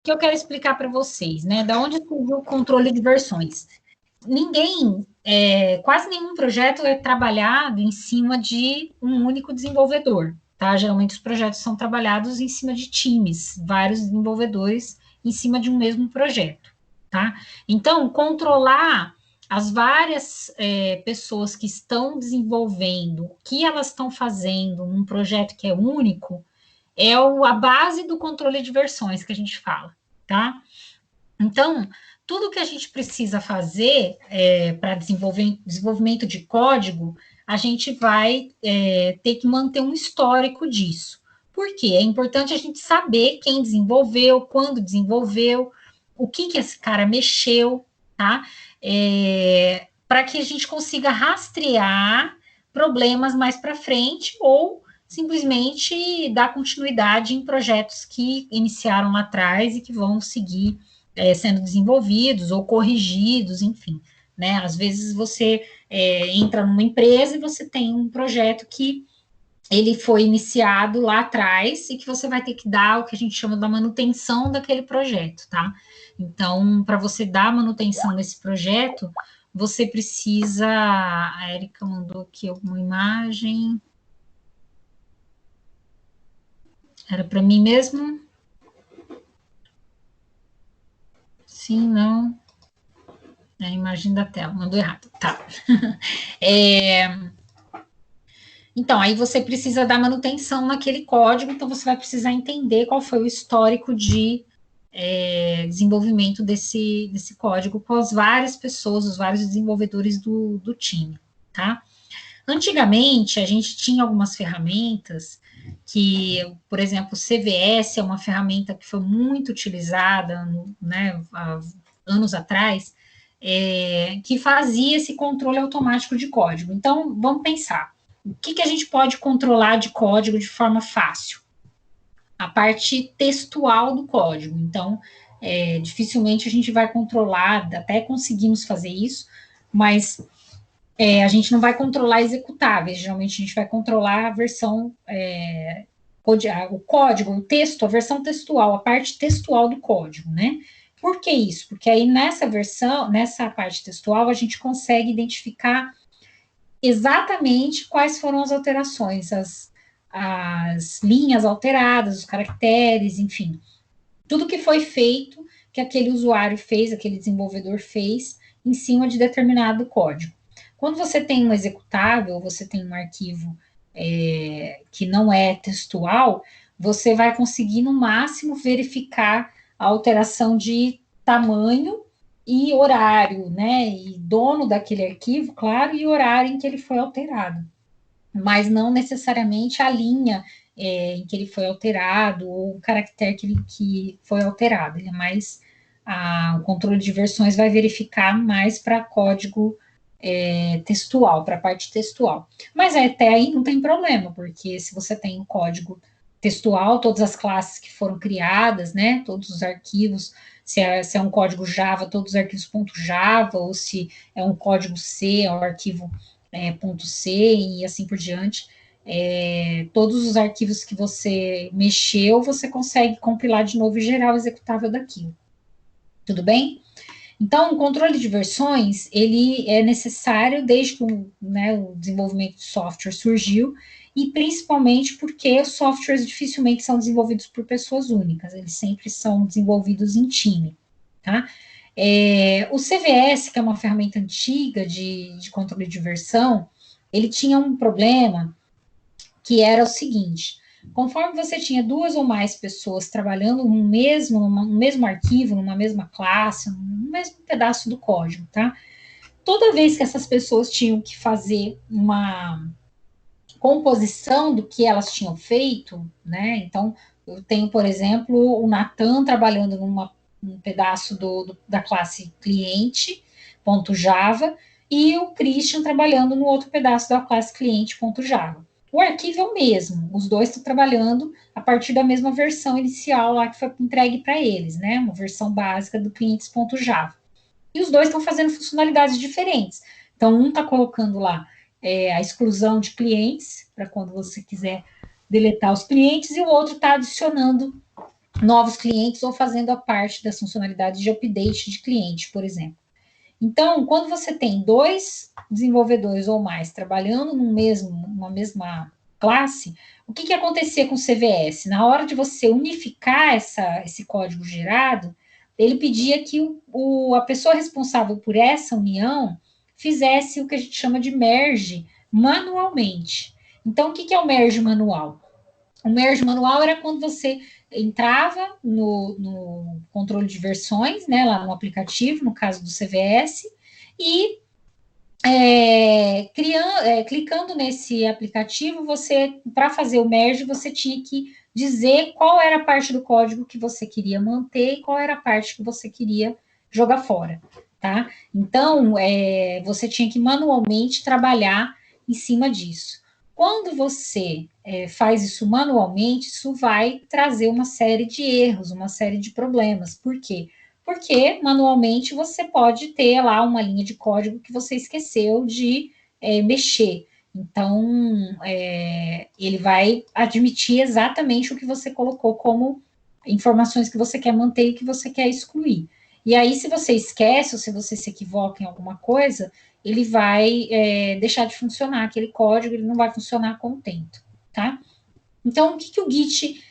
que eu quero explicar para vocês, né? Da onde surgiu o controle de versões? Quase nenhum projeto é trabalhado em cima de um único desenvolvedor, tá? Geralmente os projetos são trabalhados em cima de times, vários desenvolvedores em cima de um mesmo projeto, tá? Então, controlar as várias pessoas que estão desenvolvendo, o que elas estão fazendo num projeto que é único, a base do controle de versões que a gente fala, tá? Então, tudo que a gente precisa fazer para desenvolvimento de código, a gente vai ter que manter um histórico disso. Por quê? É importante a gente saber quem desenvolveu, quando desenvolveu, o que esse cara mexeu, tá? Para que a gente consiga rastrear problemas mais para frente ou simplesmente dar continuidade em projetos que iniciaram lá atrás e que vão seguir sendo desenvolvidos ou corrigidos, enfim, né? Às vezes você entra numa empresa e você tem um projeto que ele foi iniciado lá atrás e que você vai ter que dar o que a gente chama da manutenção daquele projeto, tá? Então, para você dar manutenção nesse projeto, você precisa. A Erika mandou aqui alguma imagem. Era para mim mesmo? Sim, não. É a imagem da tela, mandou errado. Tá. Então, aí você precisa dar manutenção naquele código, então você vai precisar entender qual foi o histórico de desenvolvimento desse código com as várias pessoas, os vários desenvolvedores do time, tá? Antigamente, a gente tinha algumas ferramentas que, por exemplo, o CVS é uma ferramenta que foi muito utilizada, né, há anos atrás, que fazia esse controle automático de código. Então, vamos pensar, o que a gente pode controlar de código de forma fácil? A parte textual do código. Então, dificilmente a gente vai controlar, até conseguimos fazer isso, mas a gente não vai controlar executáveis, geralmente a gente vai controlar a versão, o código, o texto, a versão textual, a parte textual do código, né? Por que isso? Porque aí nessa parte textual, a gente consegue identificar exatamente quais foram as alterações, as linhas alteradas, os caracteres, enfim, tudo que foi feito, que aquele usuário fez, aquele desenvolvedor fez, em cima de determinado código. Quando você tem um executável, você tem um arquivo que não é textual, você vai conseguir, no máximo, verificar a alteração de tamanho e horário, né? E dono daquele arquivo, claro, e horário em que ele foi alterado. Mas não necessariamente a linha em que ele foi alterado ou o caractere que foi alterado. Ele é mais. O controle de versões vai verificar mais para código textual, para a parte textual. Mas até aí não tem problema, porque se você tem um código textual, todas as classes que foram criadas, né, todos os arquivos, se é um código Java, todos os arquivos .java, ou se é um código C, é um arquivo .c e assim por diante, todos os arquivos que você mexeu, você consegue compilar de novo e gerar o executável daquilo. Tudo bem? Então, o controle de versões, ele é necessário desde que o desenvolvimento de software surgiu, e principalmente porque os softwares dificilmente são desenvolvidos por pessoas únicas, eles sempre são desenvolvidos em time, tá? O CVS, que é uma ferramenta antiga de controle de versão, ele tinha um problema que era o seguinte: conforme você tinha duas ou mais pessoas trabalhando no mesmo arquivo, numa mesma classe, no mesmo pedaço do código, tá? Toda vez que essas pessoas tinham que fazer uma composição do que elas tinham feito, né? Então, eu tenho, por exemplo, o Natan trabalhando num pedaço da classe cliente.java e o Christian trabalhando no outro pedaço da classe cliente.java. O arquivo é o mesmo, os dois estão trabalhando a partir da mesma versão inicial lá que foi entregue para eles, né? Uma versão básica do clientes.java. E os dois estão fazendo funcionalidades diferentes. Então, um está colocando lá a exclusão de clientes, para quando você quiser deletar os clientes, e o outro está adicionando novos clientes ou fazendo a parte das funcionalidades de update de cliente, por exemplo. Então, quando você tem 2 desenvolvedores ou mais trabalhando numa mesma classe, o que acontecia com o CVS? Na hora de você unificar esse código gerado, ele pedia que a pessoa responsável por essa união fizesse o que a gente chama de merge manualmente. Então, o que é o merge manual? O merge manual era quando você entrava no controle de versões, né, lá no aplicativo, no caso do CVS, e clicando nesse aplicativo, para fazer o merge, você tinha que dizer qual era a parte do código que você queria manter e qual era a parte que você queria jogar fora, tá? Então, você tinha que manualmente trabalhar em cima disso. Quando você faz isso manualmente, isso vai trazer uma série de erros, uma série de problemas. Por quê? Porque manualmente você pode ter lá uma linha de código que você esqueceu de mexer. Então, ele vai admitir exatamente o que você colocou como informações que você quer manter e que você quer excluir. E aí, se você esquece ou se você se equivoca em alguma coisa, ele vai deixar de funcionar aquele código, ele não vai funcionar contento, tá? Então, o que o Git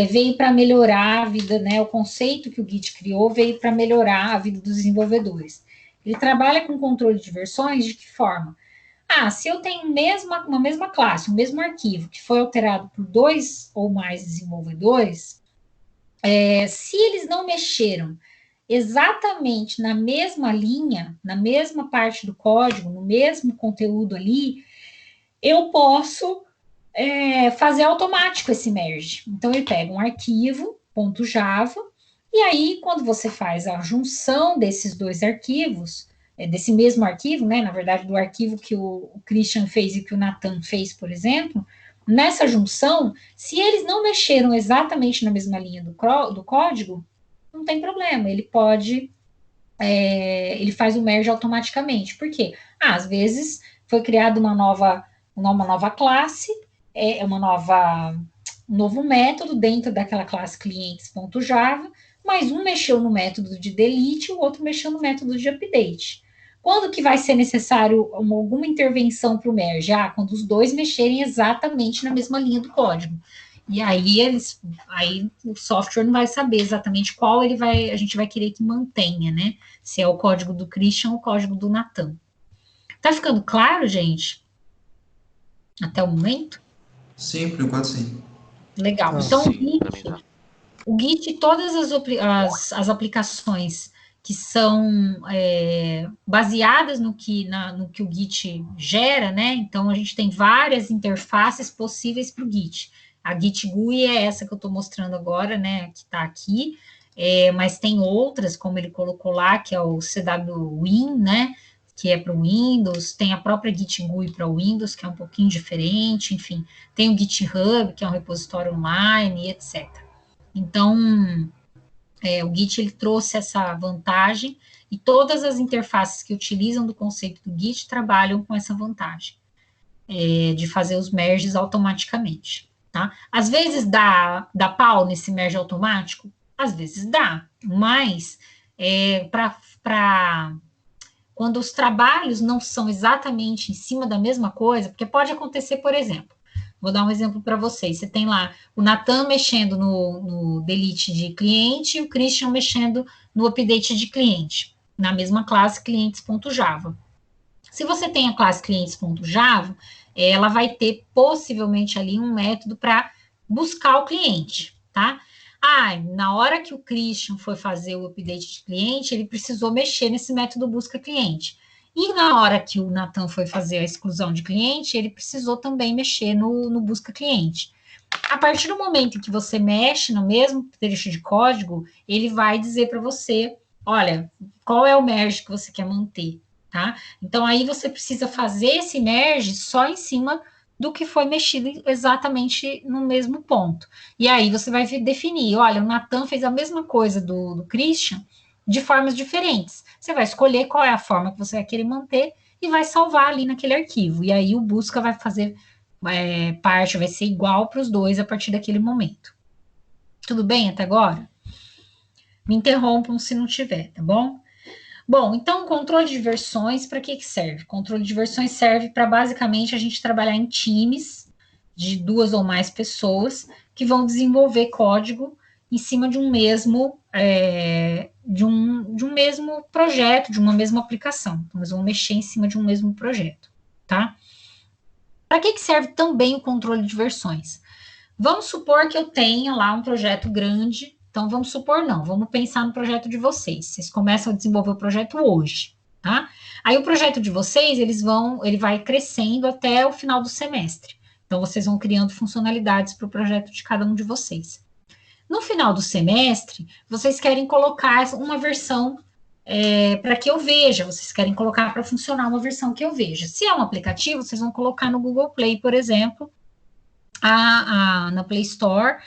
veio para melhorar a vida, né? O conceito que o Git criou veio para melhorar a vida dos desenvolvedores. Ele trabalha com controle de versões de que forma? Se eu tenho uma mesma classe, um mesmo arquivo que foi alterado por 2 ou mais desenvolvedores, se eles não mexeram exatamente na mesma linha, na mesma parte do código, no mesmo conteúdo ali, eu posso fazer automático esse merge. Então, ele pega um arquivo, .java, e aí, quando você faz a junção desses 2 arquivos, desse mesmo arquivo, né, na verdade, do arquivo que o Christian fez e que o Nathan fez, por exemplo, nessa junção, se eles não mexeram exatamente na mesma linha do código, não tem problema, ele pode, ele faz o merge automaticamente. Por quê? Às vezes foi criada uma nova classe, um novo método dentro daquela classe clientes.java, mas um mexeu no método de delete e o outro mexeu no método de update. Quando que vai ser necessário alguma intervenção para o merge? Quando os dois mexerem exatamente na mesma linha do código. E aí o software não vai saber exatamente qual a gente vai querer que mantenha, né? Se é o código do Christian ou o código do Nathan. Tá ficando claro, gente? Até o momento? Sim, por enquanto sim. Legal. Então, Sim, para mim tá. o Git, todas as aplicações que são baseadas no que o Git gera, né? Então, a gente tem várias interfaces possíveis para o Git. A Git GUI é essa que eu estou mostrando agora, né? Que está aqui. Mas tem outras, como ele colocou lá, que é o CWWin, né? Que é para o Windows, tem a própria Git GUI para o Windows, que é um pouquinho diferente, enfim, tem o GitHub, que é um repositório online, etc. Então, o Git ele trouxe essa vantagem e todas as interfaces que utilizam do conceito do Git trabalham com essa vantagem de fazer os merges automaticamente, tá? Às vezes dá pau nesse merge automático, às vezes dá, mas para quando os trabalhos não são exatamente em cima da mesma coisa, porque pode acontecer, por exemplo, vou dar um exemplo para vocês. Você tem lá o Nathan mexendo no delete de cliente e o Christian mexendo no update de cliente, na mesma classe clientes.java. Se você tem a classe clientes.java, ela vai ter possivelmente ali um método para buscar o cliente, tá? Na hora que o Christian foi fazer o update de cliente, ele precisou mexer nesse método busca cliente. E na hora que o Nathan foi fazer a exclusão de cliente, ele precisou também mexer no busca cliente. A partir do momento em que você mexe no mesmo trecho de código, ele vai dizer para você, olha, qual é o merge que você quer manter, tá? Então, aí você precisa fazer esse merge só em cima do que foi mexido exatamente no mesmo ponto. E aí você vai definir, olha, o Nathan fez a mesma coisa do Christian de formas diferentes. Você vai escolher qual é a forma que você vai querer manter e vai salvar ali naquele arquivo. E aí o busca vai fazer parte, vai ser igual para os dois a partir daquele momento. Tudo bem até agora? Me interrompam se não tiver, tá bom? Bom, então, controle de versões, para que serve? Controle de versões serve para, basicamente, a gente trabalhar em times de 2 ou mais pessoas que vão desenvolver código em cima de um mesmo, de um mesmo projeto, de uma mesma aplicação. Então, eles vão mexer em cima de um mesmo projeto, tá? Para que serve também o controle de versões? Vamos supor que eu tenha lá um projeto grande. Então, vamos supor, não, vamos pensar no projeto de vocês. Vocês começam a desenvolver o projeto hoje, tá? Aí o projeto de vocês, ele vai crescendo até o final do semestre. Então, vocês vão criando funcionalidades para o projeto de cada um de vocês. No final do semestre, vocês querem colocar uma versão para que eu veja, vocês querem colocar para funcionar uma versão que eu veja. Se é um aplicativo, vocês vão colocar no Google Play, por exemplo, na Play Store,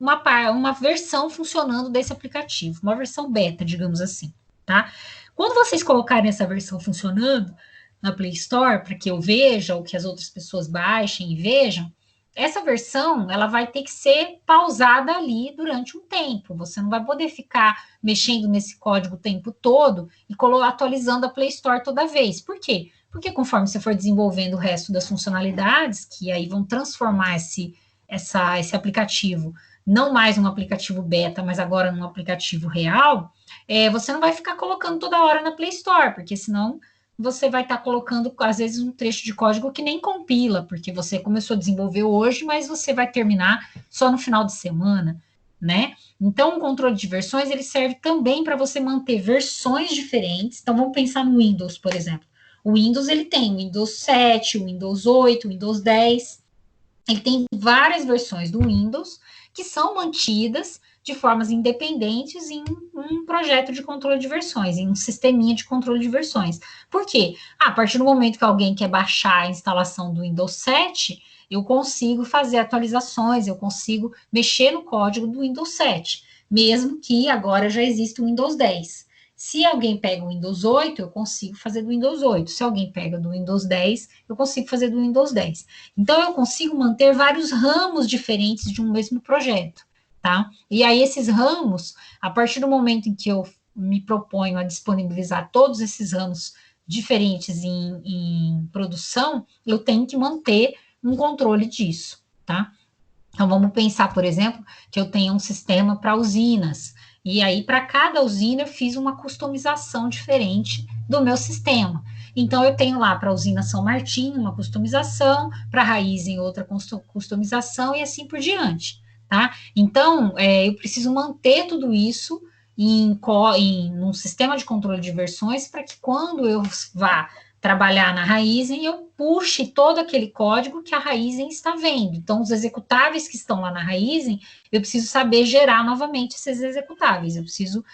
uma versão funcionando desse aplicativo, uma versão beta, digamos assim, tá? Quando vocês colocarem essa versão funcionando na Play Store, para que eu veja, ou que as outras pessoas baixem e vejam, essa versão, ela vai ter que ser pausada ali durante um tempo. Você não vai poder ficar mexendo nesse código o tempo todo e atualizando a Play Store toda vez. Por quê? Porque conforme você for desenvolvendo o resto das funcionalidades, que aí vão transformar esse aplicativo, não mais um aplicativo beta, mas agora num aplicativo real, você não vai ficar colocando toda hora na Play Store, porque senão você vai estar colocando, às vezes, um trecho de código que nem compila, porque você começou a desenvolver hoje, mas você vai terminar só no final de semana, né? Então, o controle de versões, ele serve também para você manter versões diferentes. Então, vamos pensar no Windows, por exemplo. O Windows, ele tem o Windows 7, o Windows 8, o Windows 10. Ele tem várias versões do Windows que são mantidas de formas independentes em um projeto de controle de versões, em um sisteminha de controle de versões. Por quê? A partir do momento que alguém quer baixar a instalação do Windows 7, eu consigo fazer atualizações, eu consigo mexer no código do Windows 7, mesmo que agora já exista o Windows 10. Se alguém pega o Windows 8, eu consigo fazer do Windows 8. Se alguém pega do Windows 10, eu consigo fazer do Windows 10. Então, eu consigo manter vários ramos diferentes de um mesmo projeto, tá? E aí, esses ramos, a partir do momento em que eu me proponho a disponibilizar todos esses ramos diferentes em produção, eu tenho que manter um controle disso, tá? Então, vamos pensar, por exemplo, que eu tenho um sistema para usinas. E aí, para cada usina, eu fiz uma customização diferente do meu sistema. Então, eu tenho lá para a usina São Martinho uma customização, para a Raízen outra customização e assim por diante, tá? Então, eu preciso manter tudo isso em um sistema de controle de versões para que quando eu vá trabalhar na Raízen, eu puxe todo aquele código que a Raízen está vendo. Então, os executáveis que estão lá na Raízen, eu preciso saber gerar novamente esses executáveis. Eu preciso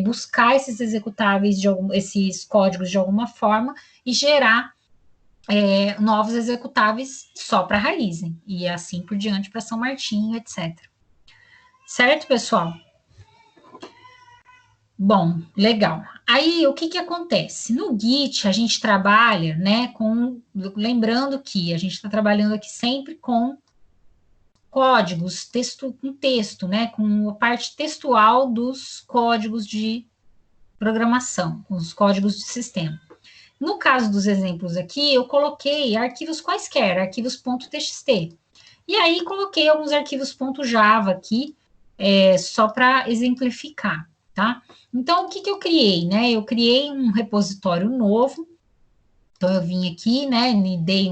buscar esses executáveis, esses códigos de alguma forma e gerar novos executáveis só para a Raízen. E assim por diante para São Martinho, etc. Certo, pessoal? Bom, legal. Aí, o que acontece? No Git, a gente trabalha, né, lembrando que a gente está trabalhando aqui sempre com códigos, com texto, né, com a parte textual dos códigos de programação, os códigos de sistema. No caso dos exemplos aqui, eu coloquei arquivos quaisquer, arquivos.txt. E aí, coloquei alguns arquivos .java aqui, só para exemplificar, tá? Então, o que eu criei, né? Eu criei um repositório novo. Então, eu vim aqui, né? Me dei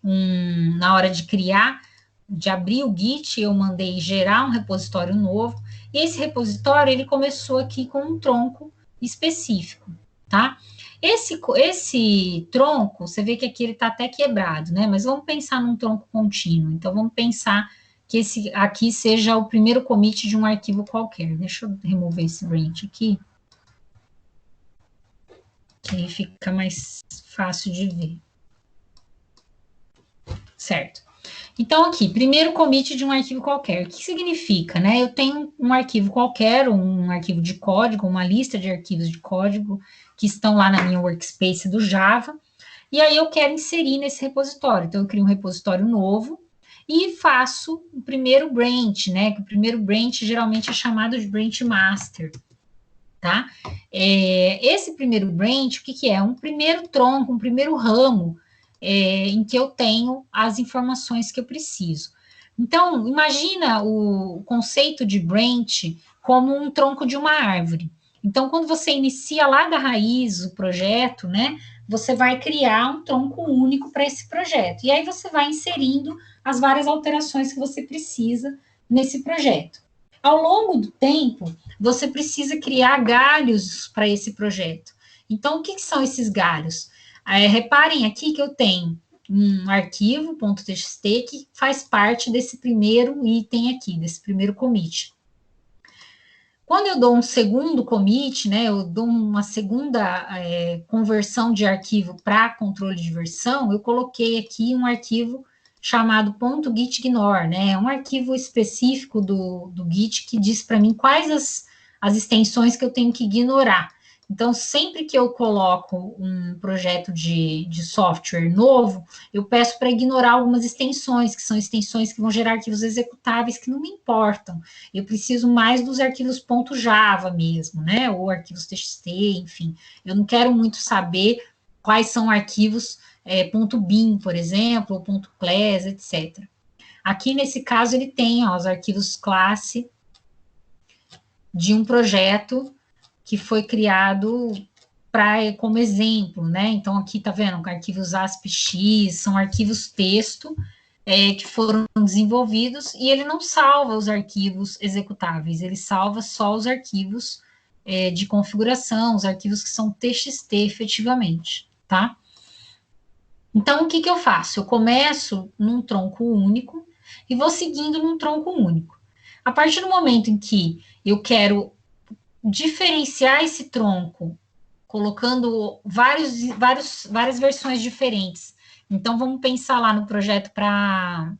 na hora de criar, de abrir o Git, eu mandei gerar um repositório novo. E esse repositório, ele começou aqui com um tronco específico, tá? Esse tronco, você vê que aqui ele está até quebrado, né? Mas vamos pensar num tronco contínuo. Então, vamos pensar que esse aqui seja o primeiro commit de um arquivo qualquer. Deixa eu remover esse branch aqui, que aí fica mais fácil de ver. Certo. Então, aqui, primeiro commit de um arquivo qualquer. O que significa, né? Eu tenho um arquivo qualquer, um arquivo de código, uma lista de arquivos de código que estão lá na minha workspace do Java, e aí eu quero inserir nesse repositório. Então, eu crio um repositório novo, e faço o primeiro branch, né? Que o primeiro branch geralmente é chamado de branch master, tá? Esse primeiro branch, o que, que é? Um primeiro tronco, um primeiro ramo em que eu tenho as informações que eu preciso. Então, imagina o conceito de branch como um tronco de uma árvore. Então, quando você inicia lá da raiz o projeto, né, você vai criar um tronco único para esse projeto. E aí você vai inserindo as várias alterações que você precisa nesse projeto. Ao longo do tempo, você precisa criar galhos para esse projeto. Então, o que são esses galhos? Reparem aqui que eu tenho um arquivo .txt que faz parte desse primeiro item aqui, desse primeiro commit. Quando eu dou um segundo commit, né, eu dou uma segunda conversão de arquivo para controle de versão, eu coloquei aqui um arquivo chamado .gitignore, né, um arquivo específico do Git que diz para mim quais as extensões que eu tenho que ignorar. Então, sempre que eu coloco um projeto de software novo, eu peço para ignorar algumas extensões, que são extensões que vão gerar arquivos executáveis que não me importam. Eu preciso mais dos arquivos .java mesmo, né? Ou arquivos .txt, enfim. Eu não quero muito saber quais são arquivos .bin, por exemplo, ou .class, etc. Aqui, nesse caso, ele tem os arquivos classe de um projeto que foi criado como exemplo, né? Então, aqui tá vendo, arquivos ASPX, são arquivos texto que foram desenvolvidos, e ele não salva os arquivos executáveis, ele salva só os arquivos de configuração, os arquivos que são TXT efetivamente, tá? Então, o que eu faço? Eu começo num tronco único e vou seguindo num tronco único. A partir do momento em que eu quero diferenciar esse tronco, colocando várias versões diferentes. Então, vamos pensar lá no projeto para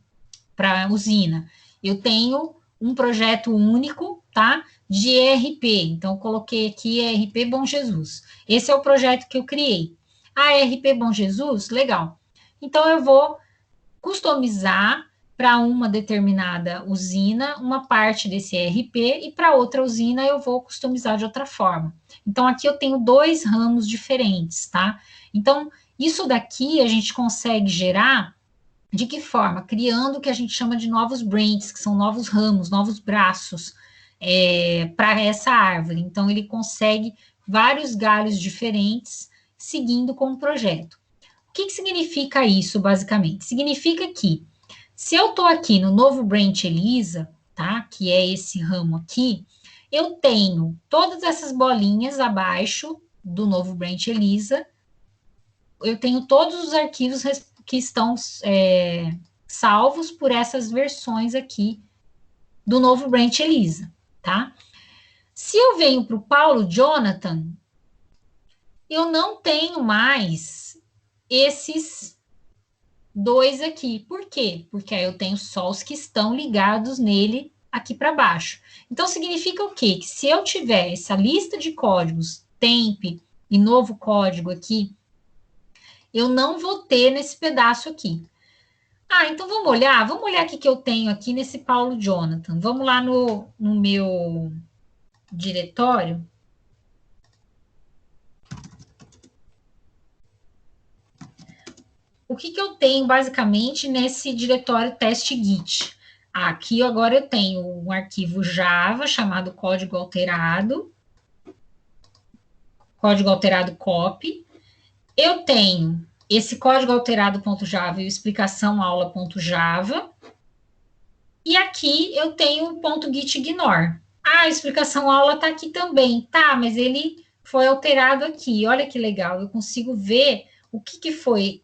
usina. Eu tenho um projeto único, tá? De ERP. Então, eu coloquei aqui ERP Bom Jesus. Esse é o projeto que eu criei. ERP Bom Jesus, legal. Então, eu vou customizar para uma determinada usina uma parte desse ERP e para outra usina eu vou customizar de outra forma. Então, aqui eu tenho dois ramos diferentes, tá? Então, isso daqui a gente consegue gerar de que forma? Criando o que a gente chama de novos branches, que são novos ramos, novos braços para essa árvore. Então, ele consegue vários galhos diferentes seguindo com o projeto. O que significa isso, basicamente? Significa que, se eu estou aqui no novo branch Elisa, tá? Que é esse ramo aqui, eu tenho todas essas bolinhas abaixo do novo branch Elisa, eu tenho todos os arquivos que estão salvos por essas versões aqui do novo branch Elisa, tá? Se eu venho para o Paulo Jonathan, eu não tenho mais esses dois aqui. Por quê? Porque aí eu tenho só os que estão ligados nele aqui para baixo. Então, significa o quê? Que se eu tiver essa lista de códigos, temp e novo código aqui, eu não vou ter nesse pedaço aqui. Então vamos olhar? Vamos olhar o que eu tenho aqui nesse Paulo Jonathan. Vamos lá no meu diretório. O que eu tenho basicamente nesse diretório teste git? Aqui agora eu tenho um arquivo Java chamado código alterado copy. Eu tenho esse código alterado.java e o explicação aula.java. E aqui eu tenho o .gitignore. A explicação aula está aqui também. Tá, mas ele foi alterado aqui. Olha que legal, eu consigo ver o que foi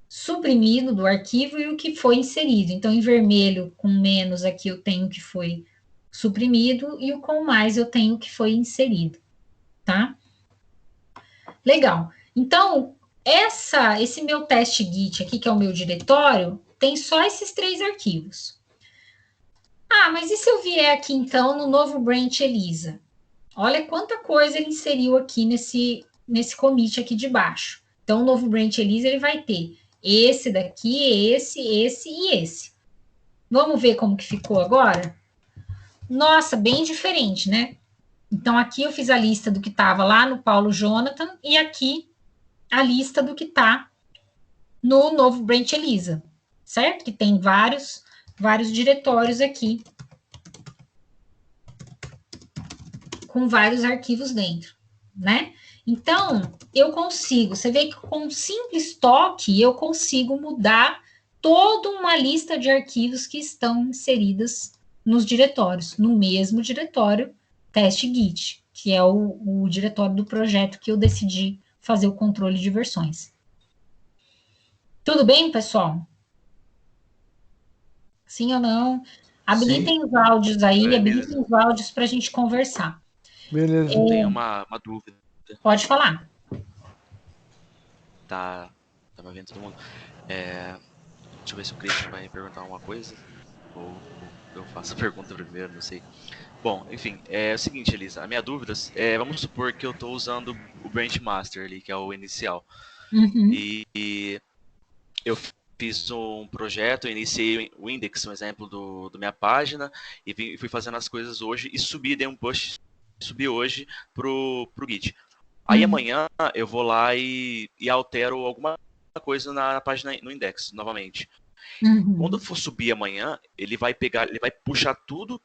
suprimido do arquivo e o que foi inserido. Então, em vermelho, com menos aqui, eu tenho o que foi suprimido e o com mais eu tenho o que foi inserido, tá? Legal. Então, esse meu teste Git aqui, que é o meu diretório, tem só esses 3 arquivos. Mas e se eu vier aqui, então, no novo branch Elisa? Olha quanta coisa ele inseriu aqui nesse commit aqui de baixo. Então, o novo branch Elisa, ele vai ter esse daqui, esse e esse. Vamos ver como que ficou agora? Nossa, bem diferente, né? Então, aqui eu fiz a lista do que estava lá no Paulo Jonathan e aqui a lista do que está no novo Brent Elisa, certo? Que tem vários diretórios aqui com vários arquivos dentro, né? Então, eu consigo, você vê que com um simples toque eu consigo mudar toda uma lista de arquivos que estão inseridas nos diretórios, no mesmo diretório teste Git, que é o diretório do projeto que eu decidi fazer o controle de versões. Tudo bem, pessoal? Sim ou não? Habilitem Sim. os áudios aí, habilitem Beleza. os áudios para a gente conversar. Beleza. Eu tenho uma dúvida. Pode falar. Tava vendo todo mundo. Deixa eu ver se o Christian vai perguntar alguma coisa. Ou eu faço a pergunta primeiro, não sei. Bom, enfim, é o seguinte, Elisa. A minha dúvida vamos supor que eu estou usando o Branch Master ali, que é o inicial. Uhum. E eu fiz um projeto, eu iniciei o index, um exemplo da minha página, e fui fazendo as coisas hoje e dei um push, subi hoje pro Git. Aí amanhã eu vou lá e altero alguma coisa na página, no index, novamente. Quando eu for subir amanhã, ele vai puxar todo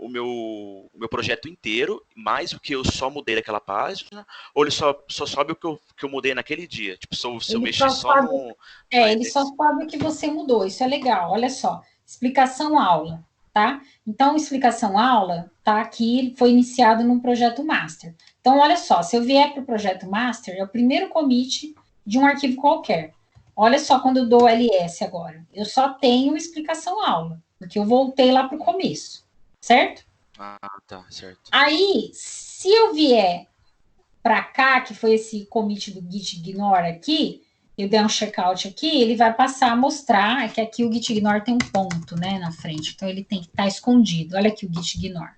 o meu projeto inteiro, mais o que eu só mudei daquela página, ou ele só sobe o que eu mudei naquele dia? Tipo, se eu mexer só no... ele só sabe o que você mudou, isso é legal, olha só. Explicação aula, tá? Então, explicação aula, tá aqui, foi iniciado num projeto master. Então, olha só, se eu vier para o projeto master, é o primeiro commit de um arquivo qualquer. Olha só quando eu dou ls agora. Eu só tenho explicação aula, porque eu voltei lá para o começo, certo? Ah, tá, certo. Aí, se eu vier para cá, que foi esse commit do git ignore aqui, eu der um checkout aqui, ele vai passar a mostrar que aqui o git ignore tem um ponto, né, na frente. Então, ele tem que estar escondido. Olha aqui o git ignore.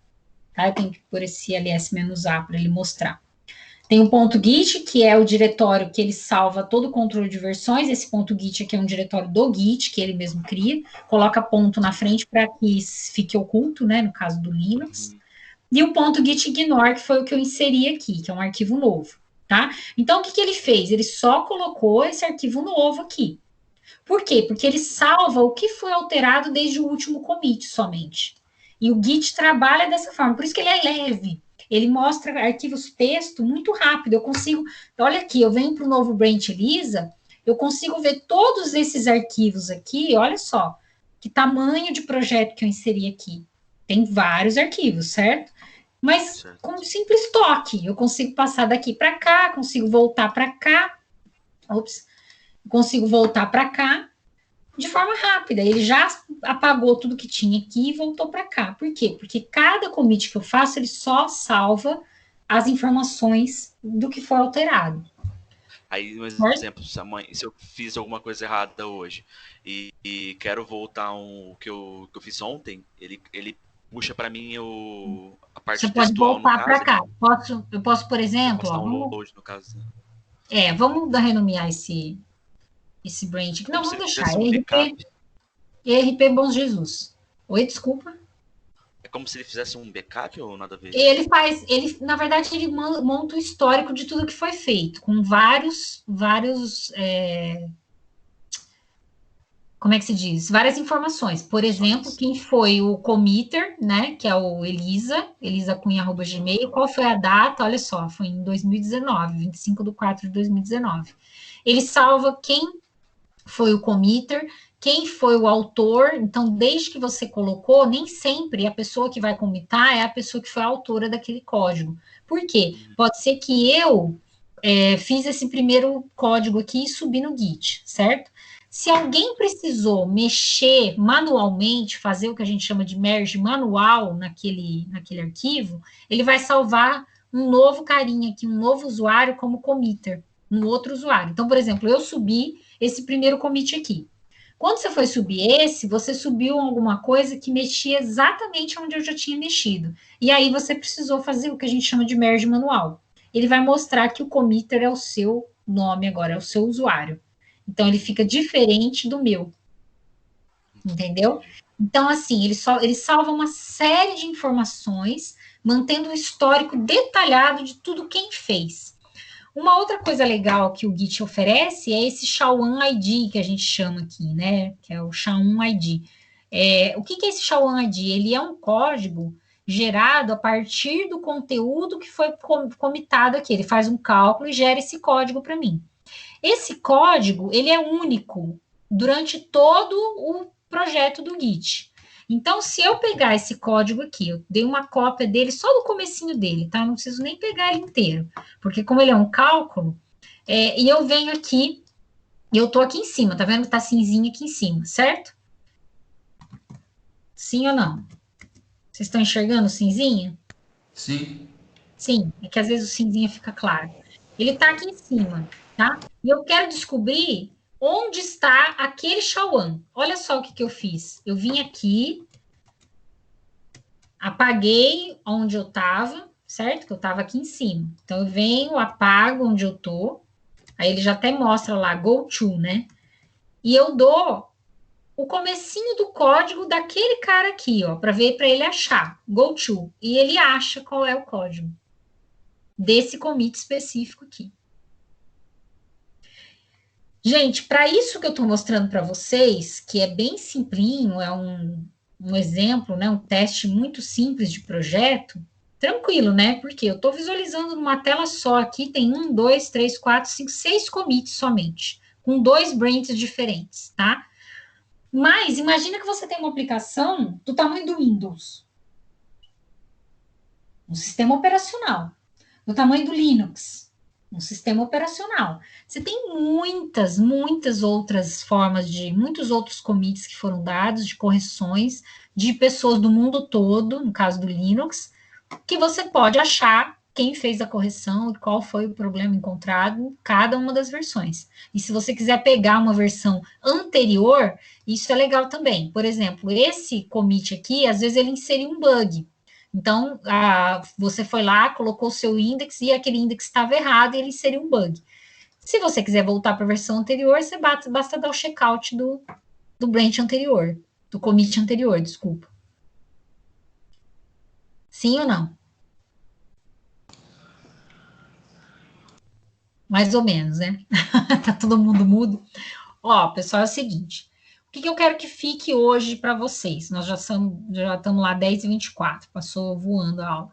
Tá? Eu tenho que pôr esse ls-a para ele mostrar. Tem o ponto Git, que é o diretório que ele salva todo o controle de versões. Esse ponto Git aqui é um diretório do Git, que ele mesmo cria. Coloca ponto na frente para que fique oculto, né, no caso do Linux. E o ponto Git ignore, que foi o que eu inseri aqui, que é um arquivo novo, tá? Então, o que ele fez? Ele só colocou esse arquivo novo aqui. Por quê? Porque ele salva o que foi alterado desde o último commit somente. E o Git trabalha dessa forma, por isso que ele é leve. Ele mostra arquivos texto muito rápido. Eu consigo, olha aqui, eu venho para o novo Brent Elisa, eu consigo ver todos esses arquivos aqui, olha só, que tamanho de projeto que eu inseri aqui. Tem vários arquivos, certo? Mas com um simples toque, eu consigo passar daqui para cá, consigo voltar para cá, consigo voltar para cá de forma rápida. Ele já apagou tudo que tinha aqui e voltou para cá. Por quê? Porque cada commit que eu faço, ele só salva as informações do que foi alterado. Aí, um exemplo, se eu fiz alguma coisa errada hoje e quero voltar o que eu fiz ontem, ele puxa para mim a parte Você pode textual, voltar para cá. Né? Eu posso, por exemplo... Download, no caso. Né? Vamos renomear esse branch. Não, vamos deixar. ERP Bom Jesus. Oi, desculpa. É como se ele fizesse um backup ou nada a ver? Na verdade, ele monta o histórico de tudo que foi feito, com vários como é que se diz? Várias informações. Por exemplo, quem foi o committer, né? Que é o elisacunha@gmail. Qual foi a data? Olha só, foi em 2019, 25/4/2019. Ele salva quem foi o committer, quem foi o autor. Então, desde que você colocou, nem sempre a pessoa que vai commitar é a pessoa que foi a autora daquele código. Por quê? Pode ser que eu fiz esse primeiro código aqui e subi no Git, certo? Se alguém precisou mexer manualmente, fazer o que a gente chama de merge manual naquele arquivo, ele vai salvar um novo carinha aqui, um novo usuário como committer, um outro usuário. Então, por exemplo, eu subi esse primeiro commit aqui. Quando você foi subir você subiu alguma coisa que mexia exatamente onde eu já tinha mexido. E aí você precisou fazer o que a gente chama de merge manual. Ele vai mostrar que o committer é o seu nome agora, é o seu usuário. Então, ele fica diferente do meu. Entendeu? Então, assim, ele salva uma série de informações, mantendo um histórico detalhado de tudo quem fez. Uma outra coisa legal que o Git oferece é esse SHA-1 ID que a gente chama aqui, né? Que é o SHA-1 ID. O que é esse SHA-1 ID? Ele é um código gerado a partir do conteúdo que foi comitado aqui. Ele faz um cálculo e gera esse código para mim. Esse código, ele é único durante todo o projeto do Git. Então, se eu pegar esse código aqui, eu dei uma cópia dele só do comecinho dele, tá? Eu não preciso nem pegar ele inteiro, porque como ele é um cálculo, e eu venho aqui, e eu tô aqui em cima, tá vendo que tá cinzinha aqui em cima, certo? Sim ou não? Vocês estão enxergando o cinzinha? Sim. Sim, é que às vezes o cinzinha fica claro. Ele tá aqui em cima, tá? E eu quero descobrir onde está aquele SHA-1. Olha só o que eu fiz. Eu vim aqui, apaguei onde eu estava, certo? Que eu estava aqui em cima. Então, eu venho, apago onde eu tô. Aí ele já até mostra lá, go to, né? E eu dou o comecinho do código daquele cara aqui, ó, para ver, para ele achar, go to. E ele acha qual é o código desse commit específico aqui. Gente, para isso que eu estou mostrando para vocês, que é bem simplinho, é um exemplo, né, um teste muito simples de projeto, tranquilo, né? Porque eu estou visualizando numa tela só aqui, tem 1, 2, 3, 4, 5, 6 commits somente, com 2 branches diferentes, tá? Mas imagina que você tem uma aplicação do tamanho do Windows, um sistema operacional, do tamanho do Linux, um sistema operacional. Você tem muitas outras formas muitos outros commits que foram dados, de correções, de pessoas do mundo todo, no caso do Linux, que você pode achar quem fez a correção e qual foi o problema encontrado em cada uma das versões. E se você quiser pegar uma versão anterior, isso é legal também. Por exemplo, esse commit aqui, às vezes ele inseriu um bug. Então, você foi lá, colocou o seu index e aquele index estava errado e ele inseriu um bug. Se você quiser voltar para a versão anterior, basta dar o checkout do branch anterior, do commit anterior, desculpa. Sim ou não? Mais ou menos, né? Tá todo mundo mudo. Ó, pessoal, é o seguinte. O que eu quero que fique hoje para vocês? Nós já estamos lá 10h24, passou voando a aula.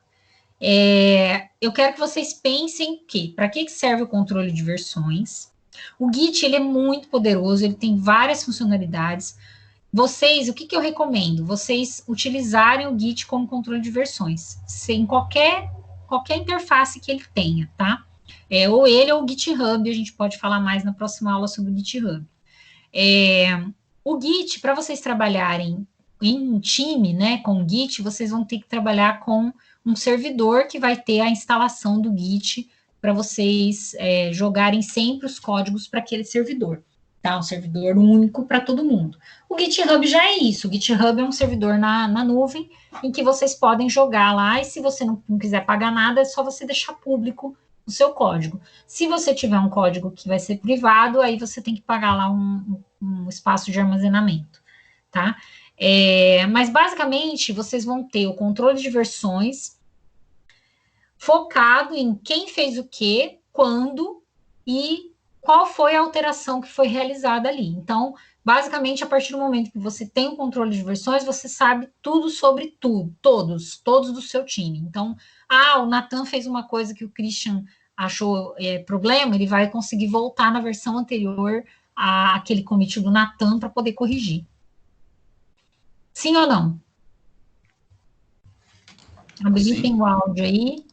Eu quero que vocês pensem que, para que serve o controle de versões? O Git, ele é muito poderoso, ele tem várias funcionalidades. Vocês, o que eu recomendo? Vocês utilizarem o Git como controle de versões, sem qualquer interface que ele tenha, tá? Ou ele ou o GitHub, a gente pode falar mais na próxima aula sobre o GitHub. O Git, para vocês trabalharem em time, né, com o Git, vocês vão ter que trabalhar com um servidor que vai ter a instalação do Git para vocês jogarem sempre os códigos para aquele servidor, tá? Um servidor único para todo mundo. O GitHub já é isso. O GitHub é um servidor na nuvem em que vocês podem jogar lá e se você não quiser pagar nada, é só você deixar público o seu código. Se você tiver um código que vai ser privado, aí você tem que pagar lá um espaço de armazenamento, tá? Mas basicamente vocês vão ter o controle de versões focado em quem fez o quê, quando e qual foi a alteração que foi realizada ali. Então, basicamente, a partir do momento que você tem o controle de versões, você sabe tudo sobre tudo, todos do seu time. Então, o Nathan fez uma coisa que o Christian achou problema, ele vai conseguir voltar na versão anterior àquele commit do Nathan para poder corrigir. Sim ou não? Habilitem o áudio aí.